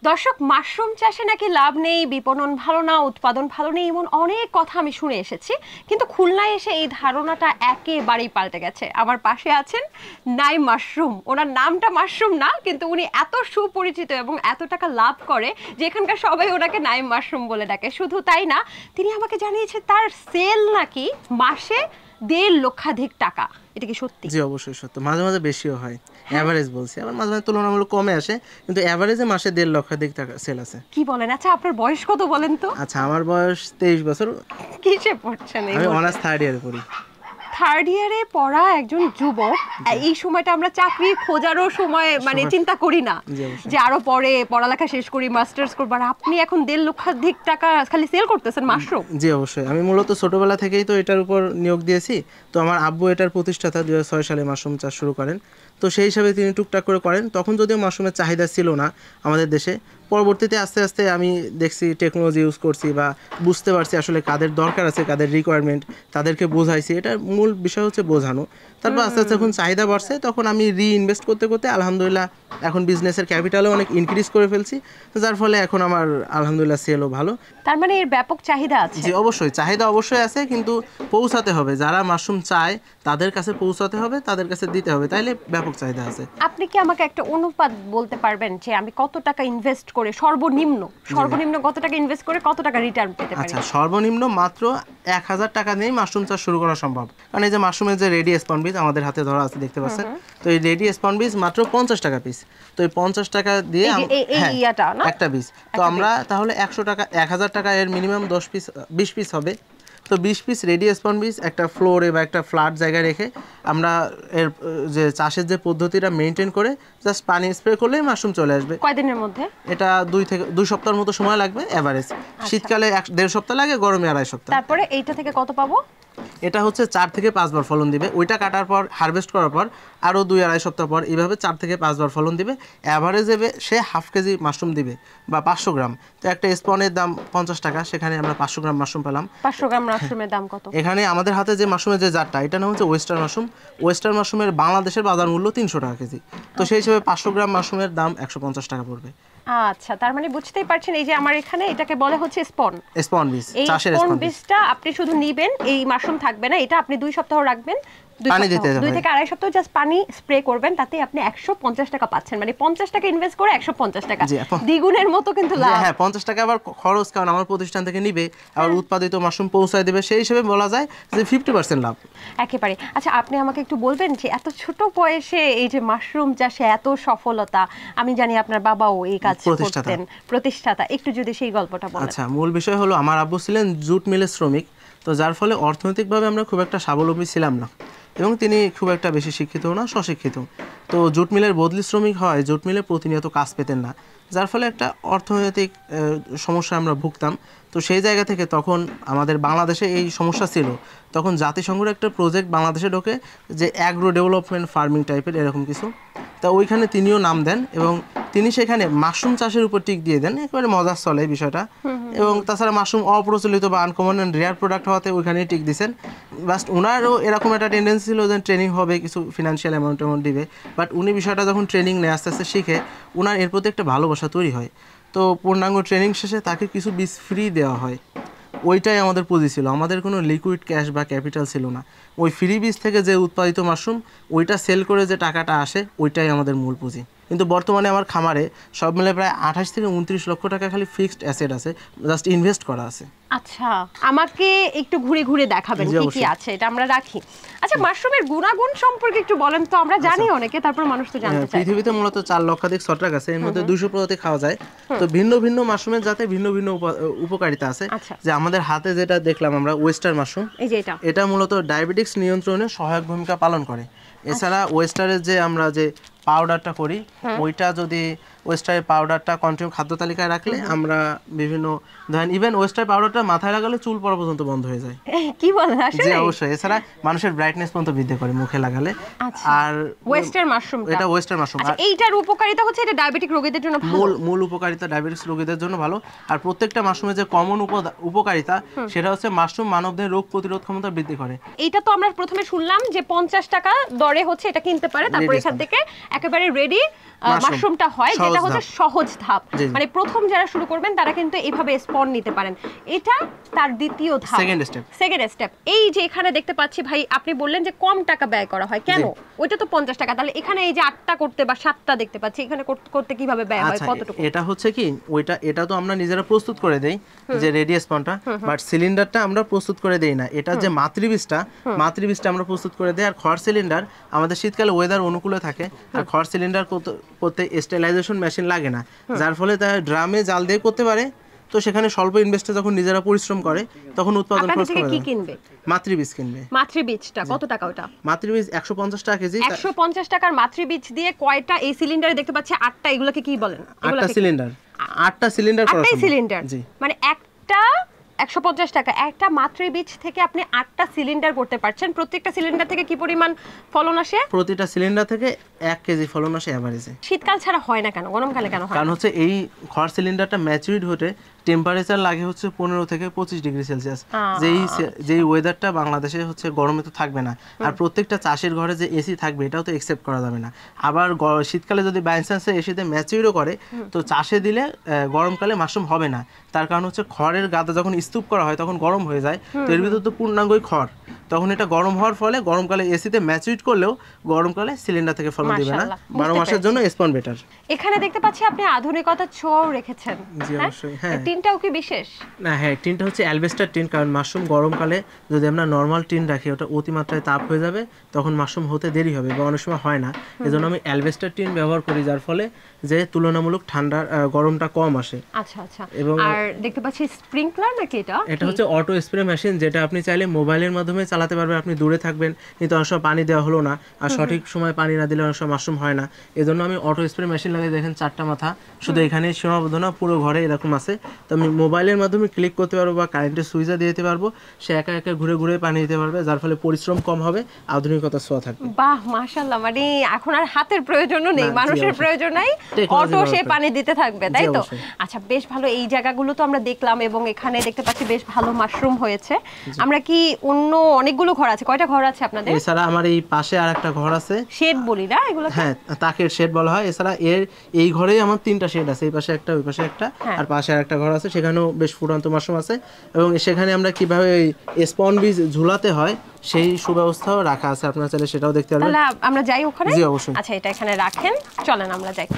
দর্শক, মাশরুম চাষে নাকি লাভ নেই, বিপণন ভালো না, উৎপাদন ভালো নেই, এমন অনেক কথা আমি শুনে এসেছি। কিন্তু খুলনায় এসে এই ধারণাটা একেবারেই পাল্টে গেছে। আমার পাশে আছেন নাইম মাশরুম। ওনার নামটা মাশরুম না, কিন্তু উনি এত সুপরিচিত এবং এত টাকা লাভ করে যে এখানকার সবাই ওনাকে নাইম মাশরুম বলে ডাকে। শুধু তাই না, তিনি আমাকে জানিয়েছে তার সেল নাকি মাসে 1.5 লক্ষাধিক টাকা। এটা কি সত্যি? জি অবশ্যই সত্য, মাঝে মাঝে বেশিও হয়। এভারেজ বলছি, আবার মাঝে মাঝে তুলনামূলক কমে আসে, কিন্তু এভারেজে মাসে 1.5 লক্ষাধিক টাকা সেল আছে। কি বলেন? আচ্ছা, আপনার বয়স কত বলেন তো? আচ্ছা, আমার বয়স 23 বছর। কিসে পড়ছেন? আমি অনার্স থার্ড ইয়ারে পড়ি। থার্ড ইয়ারে পড়া একজন যুবক, এই সময়টা আমরা চাকরি খোঁজারও সময় মানে চিন্তা করি না যে আরো পরে পড়ালেখা শেষ করি, মাস্টার্স করব, আর আপনি এখন 1.5 লক্ষাধিক টাকা খালি সেল করতেছেন মাশরুম। জি অবশ্যই, আমি মূলত ছোটবেলা থেকেই তো এটার উপর নিয়োগ দিয়েছি। তো আমার আব্বু এটার প্রতিষ্ঠাতা, 2006 সালে মাশরুম চাষ শুরু করেন। তো সেই হিসাবে তিনি টুকটাক করে করেন। তখন যদিও মাশরুমের চাহিদা ছিল না আমাদের দেশে, পরবর্তীতে আস্তে আস্তে আমি দেখছি, টেকনোলজি ইউজ করছি বা বুঝতে পারছি আসলে কাদের দরকার আছে, কাদের রিকোয়ারমেন্ট, তাদেরকে বোঝাইছি। এটার মূল বিষয় হচ্ছে বোঝানো। তারপর আস্তে আস্তে যখন চাহিদা বাড়ছে, তখন আমি রিইনভেস্ট করতে করতে আলহামদুলিল্লাহ এখন বিজনেসের ক্যাপিটালও অনেক ইনক্রিজ করে ফেলছি, যার ফলে এখন আমার আলহামদুলিল্লাহ সেলও ভালো। তার মানে এর ব্যাপক চাহিদা আছে। জি অবশ্যই, চাহিদা অবশ্যই আছে, কিন্তু পৌঁছাতে হবে। যারা মাশরুম চায় তাদের কাছে পৌঁছাতে হবে, তাদের কাছে দিতে হবে, তাইলে ব্যাপক চাহিদা আছে। আপনি কি আমাকে একটা অনুপাত বলতে পারবেন যে আমি কত টাকা ইনভেস্ট করে, সর্বনিম্ন কত টাকা ইনভেস্ট করে কত টাকা রিটার্ন পেতে পারি? আচ্ছা, সর্বনিম্ন মাত্র 1000 টাকা নিয়েই মাশরুম চাষ শুরু করা সম্ভব। কারণ এই যে মাশরুমের যে রেডি স্পন বীজ আমাদের হাতে ধরা আছে, দেখতে পাচ্ছেন, তো এই রেডি স্পন বীজ মাত্র 50 টাকা পিস। তো এই 50 টাকা দিয়ে একটা বীজ, তো আমরা তাহলে 100 টাকা, 1000 টাকা এর মিনিমাম 10 পিস 20 পিস হবে। তো 20 পিস রেডি স্পন বীজ একটা ফ্লোরে বা একটা ফ্ল্যাট জায়গায় রেখে আমরা এর যে চাষের যে পদ্ধতিটা মেনটেন করে জাস্ট পানি স্প্রে করলেই মাশরুম চলে আসবে। কয়দিনের মধ্যে? এটা 2 সপ্তাহের মতো সময় লাগবে এভারেজ। শীতকালে 1.5 সপ্তাহ লাগে, গরমে 2.5 সপ্তাহ। তারপরে এইটা থেকে কত পাবো? এটা হচ্ছে 4 থেকে 5 বার ফলন দিবে। ওইটা কাটার পর, হারভেস্ট করার পর আরও 2-2.5 সপ্তাহ পর এইভাবে 4 থেকে 5 বার ফলন দিবে। অ্যাভারেজে সে হাফ কেজি মাশরুম দিবে বা 500 গ্রাম। তো একটা স্পনের দাম 50 টাকা, সেখানে আমরা 500 গ্রাম মাশরুম পেলাম। 500 গ্রাম মাশরুমের দাম কত? এখানে আমাদের হাতে যে মাশরুমের যে জারটা, এটা নাম হচ্ছে ওয়েস্টার্ন মাশরুম। ওয়েস্টার্ন মাশরুমের বাংলাদেশের বাজার মূল্য 300 টাকা কেজি। তো সেই হিসেবে 500 গ্রাম মাশরুমের দাম 150 টাকা পড়বে। আচ্ছা, তার মানে বুঝতেই পারছেন, এই যে আমার এখানে এটাকে বলে হচ্ছে স্পন বীজ, চাষের স্পন বীজটা আপনি শুধু নিবেন, এই মাশরুম থাকবে না, এটা আপনি 2 সপ্তাহ রাখবেন, 2 থেকে 2.5 সপ্তাহ জাস্ট পানি স্প্রে করবেন, তাতে আপনি 150 টাকা পাচ্ছেন। মানে 50 টাকা ইনভেস্ট করে 150 টাকা, দ্বিগুণের মতো কিন্তু লাভ। হ্যাঁ, 50 টাকা আবার খরচ, কারণ আমার প্রতিষ্ঠান থেকে নিবে, আবার উৎপাদিত মাশরুম পৌঁছায় দেবে, সেই হিসেবে বলা যায় যে 50% লাভ একেবারে। আচ্ছা, আপনি আমাকে একটু বলবেন যে এত ছোট বয়সে এই যে মাশরুম চাষে এত সফলতা, আমি জানি আপনার বাবাও এই কাজ করতেন, প্রতিষ্ঠাতা, একটু যদি সেই গল্পটা বলেন। আচ্ছা, মূল বিষয় হলো আমার আব্বু ছিলেন জুট মিলের শ্রমিক। তো যার ফলে অর্থনৈতিকভাবে আমরা খুব একটা স্বাবলম্বী ছিলাম না, এবং তিনি খুব একটা বেশি শিক্ষিত না, স্বশিক্ষিত। তো জুট মিলের বদলি শ্রমিক হয়, জুট মিলে প্রতিনিয়ত কাজ পেতেন না, যার ফলে একটা অর্থনৈতিক সমস্যা আমরা ভুগতাম। তো সেই জায়গা থেকে তখন আমাদের বাংলাদেশে এই সমস্যা ছিল, তখন জাতিসংঘের একটা প্রজেক্ট বাংলাদেশে ঢোকে, যে অ্যাগ্রো ডেভেলপমেন্ট ফার্মিং টাইপের এরকম কিছু। তা ওইখানে তিনিও নাম দেন, এবং তিনি সেখানে মাশরুম চাষের উপর টিক দিয়ে দেন। একেবারে মজার চলে বিষয়টা। এবং তাছাড়া মাশরুম অপ্রচলিত বা আনকমন অ্যান্ড রেয়ার প্রোডাক্ট হওয়াতে ওইখানেই টিক দিয়েছেন। বাট ওনারও এরকম একটা টেন্ডেন্সি ছিল যে ট্রেনিং হবে, কিছু ফিনান্সিয়াল অ্যামাউন্ট দিবে। বাট উনি বিষয়টা যখন ট্রেনিং নেয়, আস্তে আস্তে শিখে, ওনার এর প্রতি একটা ভালোবাসা তৈরি হয়। তো পূর্ণাঙ্গ ট্রেনিং শেষে তাকে কিছু বীজ ফ্রি দেওয়া হয়। ওইটাই আমাদের পুঁজি ছিল, আমাদের কোনো লিকুইড ক্যাশ বা ক্যাপিটাল ছিল না। ওই ফ্রি বীজ থেকে যে উৎপাদিত মাশরুম, ওইটা সেল করে যে টাকাটা আসে, ওইটাই আমাদের মূল পুঁজি। কিন্তু বর্তমানে আমার খামারে সব মিলে প্রায় 28 থেকে 29 লক্ষ টাকা খালি ফিক্সড অ্যাসেট আছে, জাস্ট ইনভেস্ট করা আছে। আচ্ছা, আমাকে একটু ঘুরে ঘুরে দেখাবেন কি কি আছে, এটা আমরা রাখি। আচ্ছা, মাশরুমের গুণাগুণ সম্পর্কে একটু বলেন তো, আমরা জানি অনেকে, তারপর মানুষ তো জানতে চায়। পৃথিবীতে মূলত 4 লক্ষাধিক ছত্রাক আছে, এর মধ্যে 200 প্রজাতি খাওয়া যায়। তো ভিন্ন ভিন্ন মাশরুমের যাতে ভিন্ন ভিন্ন উপকারিতা আছে। যে আমাদের হাতে যেটা দেখলাম আমরা, ওয়েস্টার্ন মাশরুম, এই যে এটা মূলত ডায়াবেটিক্স নিয়ন্ত্রণে সহায়ক ভূমিকা পালন করে। এছাড়া ওয়েস্টারের যে আমরা যে পাউডারটা করি, ওইটা যদি ওয়েস্টারের পাউডারটা কন্টিনিউ খাদ্য তালিকায় রাখলে আমরা বিভিন্ন ধরেন, ইভেন ওয়েস্টার পাউডারটা মাথায় লাগালে চুল পড়া পর্যন্ত বন্ধ হয়ে যায়। কি বলেন? আসলে জি অবশ্যই। এছাড়া মানুষের ব্রাইটনেস পর্যন্ত বৃদ্ধি করে মুখে লাগালে। আর ওয়েস্টার্ন মাশরুম, এটা ওয়েস্টার্ন মাশরুম, আর এইটার উপকারিতা হচ্ছে এটা ডায়াবেটিক রোগীদের জন্য ভালো। মূল উপকারিতা ডায়াবেটিস রোগীদের জন্য ভালো। আর প্রত্যেকটা মাশরুমের যে কমন উপকারিতা, সেটা হচ্ছে মাশরুম মানবদেহের রোগ প্রতিরোধ ক্ষমতা বৃদ্ধি করে। এইটা তো আমরা প্রথমে শুনলাম যে 50 টাকা দরে হচ্ছে এটা কিনতে পারে, তারপর এখান থেকে একেবারে রেডি মাশরুমটা হয়, যেটা এটা হচ্ছে সহজ ধাপ, জি। মানে প্রথম যারা শুরু করবেন তারা কিন্তু এইভাবে স্পন নিতে পারেন। এটা তার দ্বিতীয় ধাপ, সেকেন্ড স্টেপ। এই যে এখানে দেখতে পাচ্ছি ভাই, আপনি বললেন যে কম টাকা ব্যয় করা হয়, কেন? ওইটা তো 50 টাকা, তাহলে এখানে এই যে 8টা করতে বা 7টা দেখতে পাচ্ছি, এখানে করতে কিভাবে ব্যয় হয়, কতটুকু? এটা হচ্ছে কি, এটা তো আমরা নিজেরা প্রস্তুত করে দেই, যে রেডি স্পনটা, বাট সিলিন্ডারটা আমরা প্রস্তুত করে দেই না। এটা যে মাতৃবীজটা আমরা প্রস্তুত করে দেই। আর খড় সিলিন্ডার আমাদের শীতকালে ওয়েদার অনুকূলে থাকে, আর খড় সিলিন্ডার করতে স্টেরিলাইজেশন মেশিন লাগে না, যার ফলে তারা ড্রামে জাল দিয়ে করতে পারে। তো সেখানে স্বল্প ইনভেস্টে যখন নিজেরা পরিশ্রম করে তখন উৎপাদন খরচ কমে কি কিনবে? মাতৃবীজ কিনবে। মাতৃবীজটা কত টাকা ওটা? মাতৃবীজ 150 টাকা কেজি। 150 টাকার মাতৃবীজ দিয়ে কয়টা? এই সিলিন্ডারে দেখতে পাচ্ছি 8টা, এগুলোকে কি বলেন? 8টা সিলিন্ডার, 8টা সিলিন্ডার করা সম্ভব। সিলিন্ডার, জি, মানে একটা 150 টাকা, একটা মাতৃবীজ থেকে আপনি 8টা সিলিন্ডার করতে পারছেন। প্রত্যেকটা সিলিন্ডার থেকে কি পরিমাণ ফলন আসে? প্রতিটা সিলিন্ডার থেকে 1 কেজি ফলন আসে এভারেজে। শীতকাল ছাড়া হয় না কেন, গরমকালে কেন হয়? কারণ হচ্ছে এই খড় সিলিন্ডারটা ম্যাচুরিড হতে টেম্পারেচার লাগে হচ্ছে 15 থেকে 25 ডিগ্রি সেলসিয়াস। যেই ওয়েদারটা বাংলাদেশে হচ্ছে গরমে তো থাকবে না, আর প্রত্যেকটা চাষের ঘরে যে এসি থাকবে এটাও তো একসেপ্ট করা যাবে না। আবার শীতকালে যদি বাই চান্সে এসিতে ম্যাচুরিডও করে, তো চাষে দিলে গরমকালে মাশরুম হবে না। তার কারণ হচ্ছে খড়ের গাদা যখন স্তূপ করা হয় তখন গরম হয়ে যায়, তো এর ভিতর তো পূর্ণাঙ্গই খড়, তখন এটা গরম হওয়ার ফলে গরমকালে এসিতে ম্যাচুরিড করলেও গরমকালে সিলিন্ডার থেকে ফলন দিবে না। 12 মাসের জন্য স্পন বেটার। এখানে দেখতে পাচ্ছি আপনি আধুনিকতার ছোঁয়াও রেখেছেন। জি অবশ্যই, হ্যাঁ। টিনটাও কি বিশেষ? না, হ্যাঁ, টিনটা হচ্ছে অ্যালবেস্টার টিন, কারণ মাশরুম গরমকালে যদি আমরা নর্মাল টিন রাখি ওটা অতিমাত্রায় তাপ হয়ে যাবে, তখন মাশরুম হতে দেরি হবে বা অনেক সময় হয় না। এজন্য আমি অ্যালবেস্টার টিন ব্যবহার করি, যার ফলে যে তুলনামূলক ঠান্ডার গরমটা কম আসে। আচ্ছা আচ্ছা। এবং আর দেখতে পাচ্ছি স্প্রিংকলার নাকি এটা? এটা হচ্ছে অটো স্প্রে মেশিন, যেটা আপনি চাইলে মোবাইলের মাধ্যমে চালাতে পারবেন। আপনি দূরে থাকবেন কিন্তু অনেক সময় পানি দেওয়া হলো না, আর সঠিক সময় পানি না দিলে অনেক সময় মাশরুম হয় না। এজন্য আমি অটো স্প্রে মেশিন লাগিয়ে, দেখেন 4টা মাথা, শুধু এখানে সীমাবদ্ধ না, পুরো ঘরে এরকম আছে। তো আমি মোবাইলের মাধ্যমে ক্লিক করতে পারবো বা কারেন্টের সুইচা দিয়ে দিতে পারবো, সে একা একা ঘুরে ঘুরে পানি দিতে পারবে, যার ফলে পরিশ্রম কম হবে, আধুনিকতার ছোঁয়া থাকবে। বাহ, মাশাআল্লাহ, মানে এখন আর হাতের প্রয়োজনও নেই, মানুষের প্রয়োজন নাই, অটো সে পানি দিতে থাকবে, তাই তো? আচ্ছা, বেশ ভালো। এই জায়গাগুলো তো আমরা দেখলাম, এবং এখানে দেখতে পাচ্ছি বেশ ভালো মাশরুম হয়েছে। আমরা কি অন্য অনেকগুলো ঘর আছে? কয়টা ঘর আছে আপনাদের? এছাড়া আমার এই পাশে আরেকটা ঘর আছে, শেড বলি না এগুলো? হ্যাঁ, তাকের শেড বলা হয়। এছাড়া এই ঘরেই আমার 3টা শেড আছে, এই পাশে একটা, ওই পাশে একটা, আর পাশে আরেকটা ঘর আছে, সেখানেও বেশ ফুটন্ত মাশরুম আছে। এবং সেখানে আমরা কিভাবে স্পন বীজ ঝুলাতে হয় সেই সুব্যবস্থাও রাখা আছে, আপনারা চাইলে সেটাও দেখতে পারবেন। তাহলে আমরা যাই ওখানে? জি অবশ্যই। আচ্ছা, এটা এখানে রাখেন, চলেন আমরা যাই।